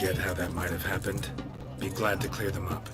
get how that might have happened, be glad to clear them up.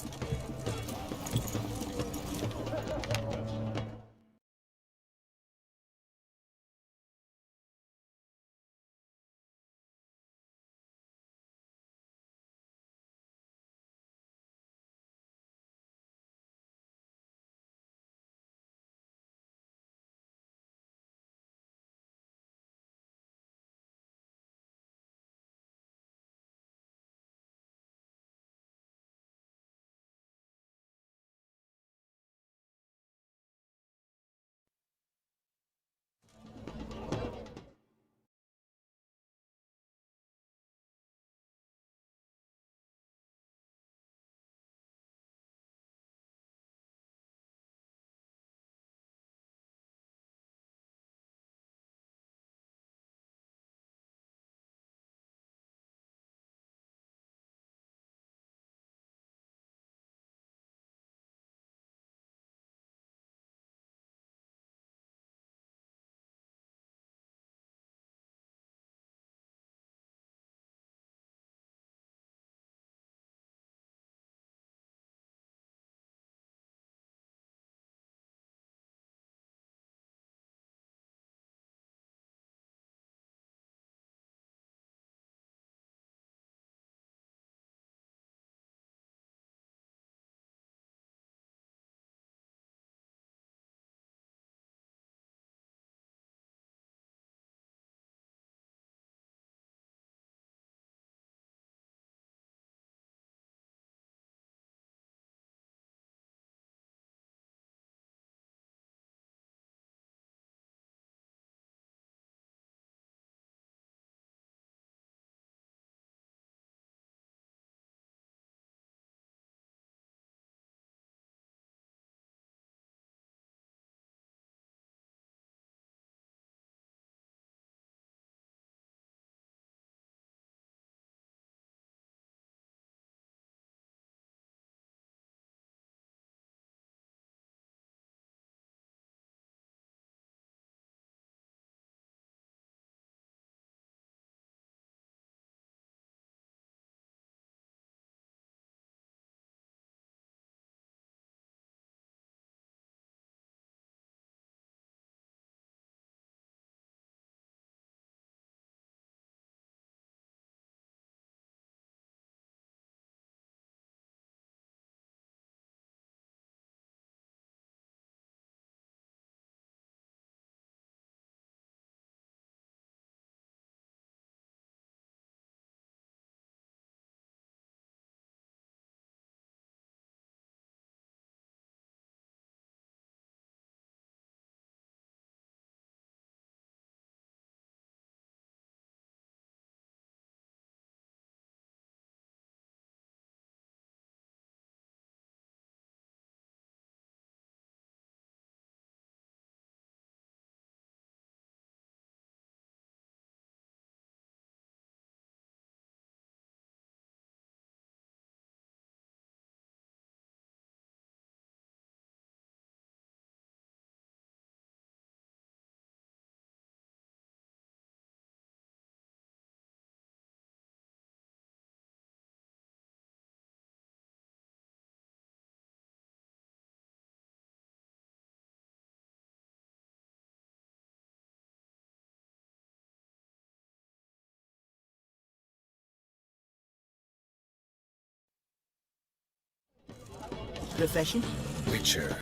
Profession? Witcher.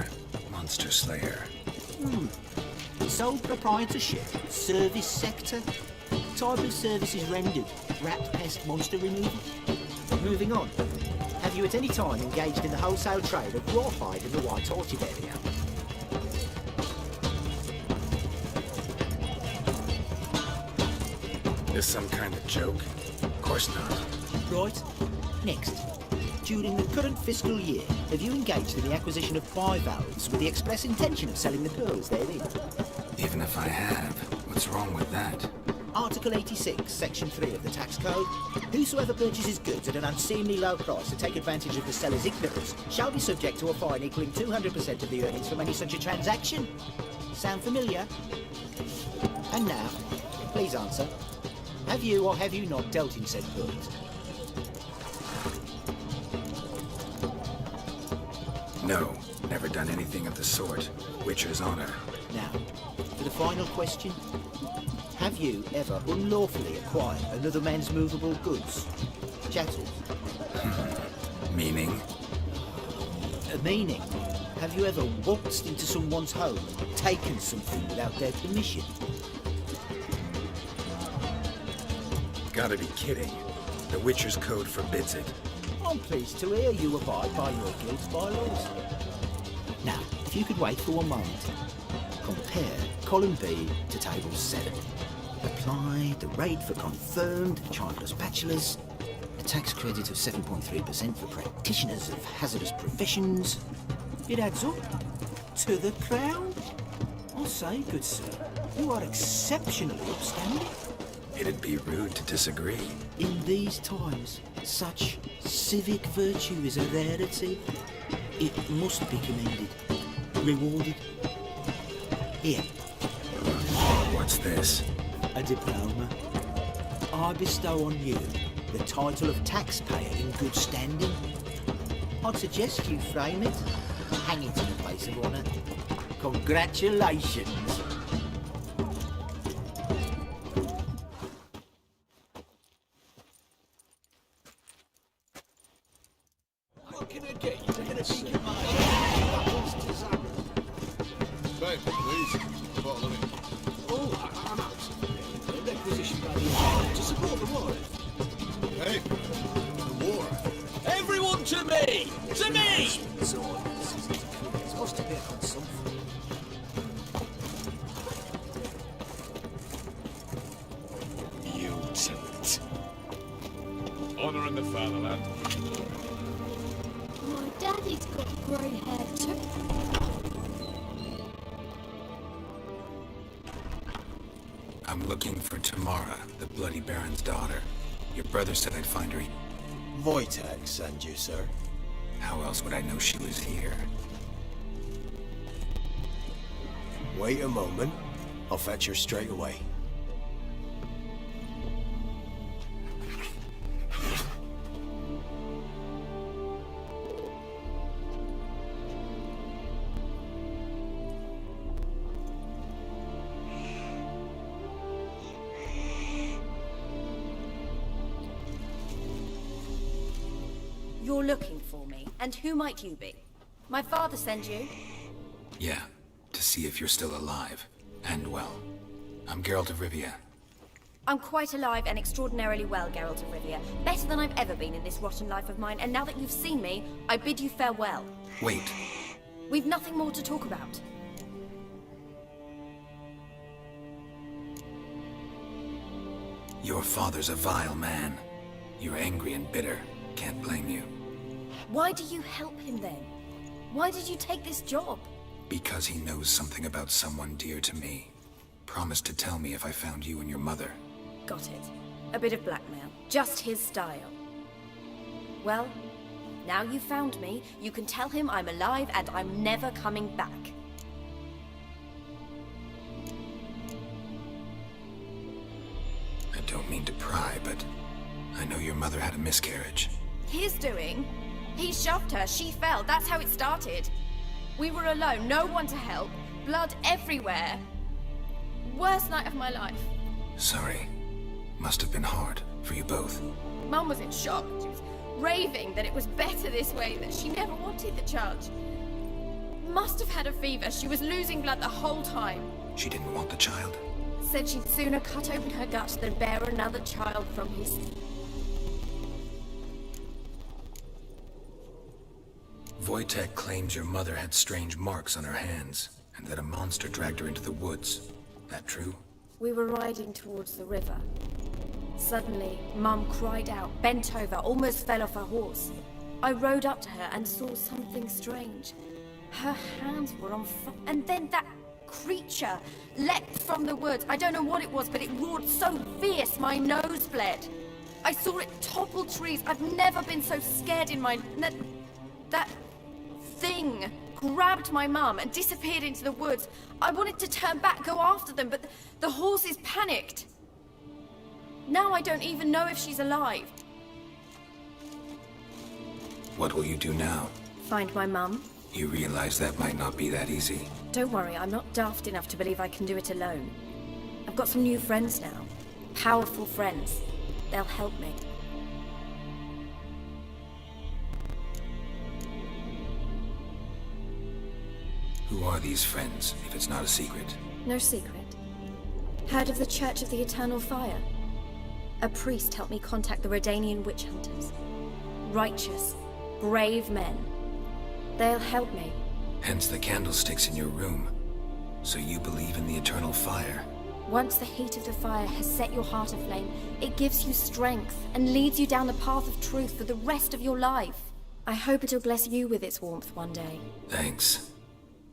Monster Slayer. Sole proprietorship? Service sector? Type of services rendered? Rat pest monster removal? Moving on. Have you at any time engaged in the wholesale trade of rawhide in the White Orchard area? This some kind of joke? Of course not. Right. Next. During the current fiscal year, have you engaged in the acquisition of bivalves with the express intention of selling the pearls therein? Even if I have, what's wrong with that? Article 86, Section 3 of the Tax Code. Whosoever purchases goods at an unseemly low price to take advantage of the seller's ignorance shall be subject to a fine equaling 200% of the earnings from any such a transaction. Sound familiar? And now, please answer. Have you or have you not dealt in said pearls? No, never done anything of the sort. Witcher's honor. Now, for the final question. Have you ever unlawfully acquired another man's movable goods? Chattels? Meaning? Meaning? Have you ever waltzed into someone's home, taken something without their permission? Gotta be kidding. The Witcher's code forbids it. I'm pleased to hear you abide by your guild's bylaws. Now, if you could wait for 1 moment. Compare column B to table 7. Apply the rate for confirmed childless bachelors, a tax credit of 7.3% for practitioners of hazardous professions. It adds up to the crown. I'll say, good sir, you are exceptionally upstanding. It'd be rude to disagree. In these times, such civic virtue is a rarity. It must be commended, rewarded. Here. What's this? A diploma. I bestow on you the title of taxpayer in good standing. I'd suggest you frame it, hang it in a place of honour. Congratulations. What can I get you? They're gonna be Babe, please. A bottle of it. Oh, I'm out. Requisition by the to support the war. Hey, the war. Everyone to me! To me! So, it's supposed to be on something. Mutant. Honouring the fatherland. My daddy's got grey hair too. I'm looking for Tamara, the Bloody Baron's daughter. Your brother said I'd find her. Wojtek sent you, sir. How else would I know she was here? Wait a moment. I'll fetch her straight away. You're looking for me, and who might you be? My father sent you? Yeah, to see if you're still alive. And well. I'm Geralt of Rivia. I'm quite alive and extraordinarily well, Geralt of Rivia. Better than I've ever been in this rotten life of mine, and now that you've seen me, I bid you farewell. Wait. We've nothing more to talk about. Your father's a vile man. You're angry and bitter. Can't blame you. Why do you help him then? Why did you take this job? Because he knows something about someone dear to me. Promised to tell me if I found you and your mother. Got it. A bit of blackmail. Just his style. Well, now you've found me, you can tell him I'm alive and I'm never coming back. I don't mean to pry, but I know your mother had a miscarriage. His doing? He shoved her, she fell, that's how it started. We were alone, no one to help, blood everywhere. Worst night of my life. Sorry. Must have been hard for you both. Mum was in shock. She was raving that it was better this way, that she never wanted the child. Must have had a fever. She was losing blood the whole time. She didn't want the child? Said she'd sooner cut open her gut than bear another child from his... Wojtek claims your mother had strange marks on her hands, and that a monster dragged her into the woods. That true? We were riding towards the river. Suddenly, Mum cried out, bent over, almost fell off her horse. I rode up to her and saw something strange. Her hands were on fire, and then that creature leapt from the woods. I don't know what it was, but it roared so fierce my nose bled. I saw it topple trees. I've never been so scared in my... That thing grabbed my mum and disappeared into the woods. I wanted to turn back, go after them, but the horses panicked. Now I don't even know if she's alive. What will you do now? Find my mum, You realize that might not be that easy. Don't worry, I'm not daft enough to believe I can do it alone. I've got some new friends now. Powerful friends. They'll help me. Who are these friends, if it's not a secret? No secret. Heard of the Church of the Eternal Fire? A priest helped me contact the Redanian witch hunters. Righteous, brave men. They'll help me. Hence the candlesticks in your room. So you believe in the eternal fire? Once the heat of the fire has set your heart aflame, it gives you strength and leads you down the path of truth for the rest of your life. I hope it'll bless you with its warmth one day. Thanks.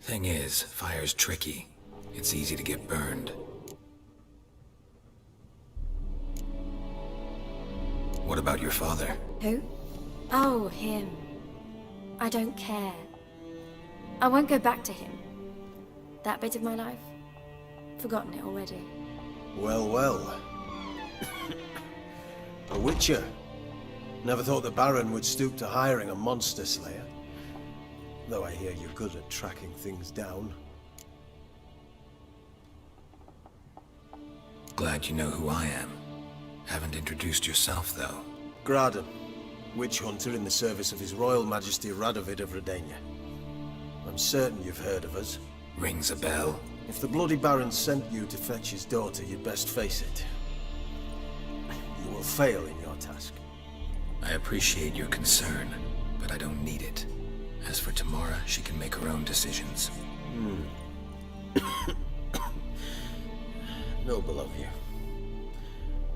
Thing is, fire's tricky. It's easy to get burned. What about your father? Who? Oh, him. I don't care. I won't go back to him. That bit of my life? Forgotten it already. Well, well. A witcher. Never thought the Baron would stoop to hiring a monster slayer. Though I hear you're good at tracking things down. Glad you know who I am. Haven't introduced yourself, though. Graden, witch hunter in the service of His Royal Majesty Radovid of Redania. I'm certain you've heard of us. Rings a bell. If the Bloody Baron sent you to fetch his daughter, you'd best face it. You will fail in your task. I appreciate your concern, but I don't need it. As for Tamara, she can make her own decisions. Noble of you.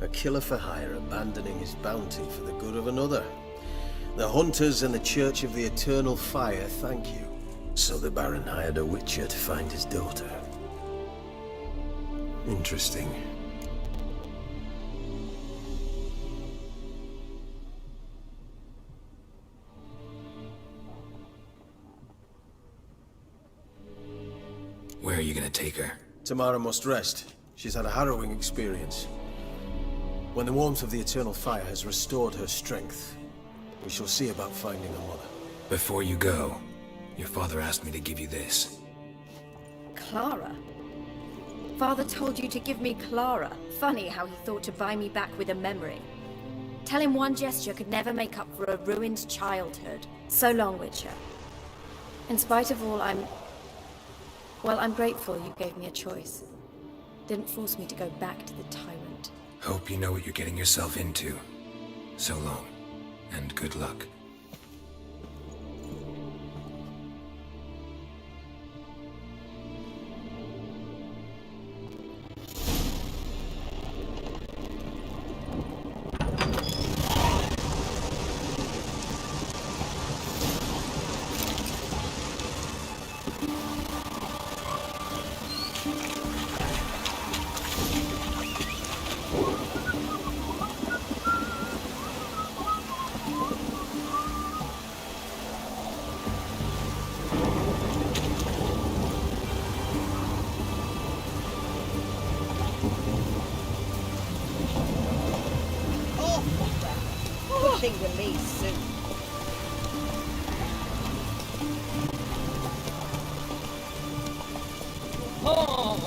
A killer for hire abandoning his bounty for the good of another. The hunters and the Church of the Eternal Fire thank you. So the Baron hired a witcher to find his daughter. Interesting. Where are you gonna take her? Tamara must rest. She's had a harrowing experience. When the warmth of the Eternal Fire has restored her strength, we shall see about finding her mother. Before you go, your father asked me to give you this. Clara? Father told you to give me Clara. Funny how he thought to buy me back with a memory. Tell him one gesture could never make up for a ruined childhood. So long, Witcher. In spite of all, I'm grateful you gave me a choice. Didn't force me to go back to the tyrant. Hope you know what you're getting yourself into. So long, and good luck. Thing released soon. Oh!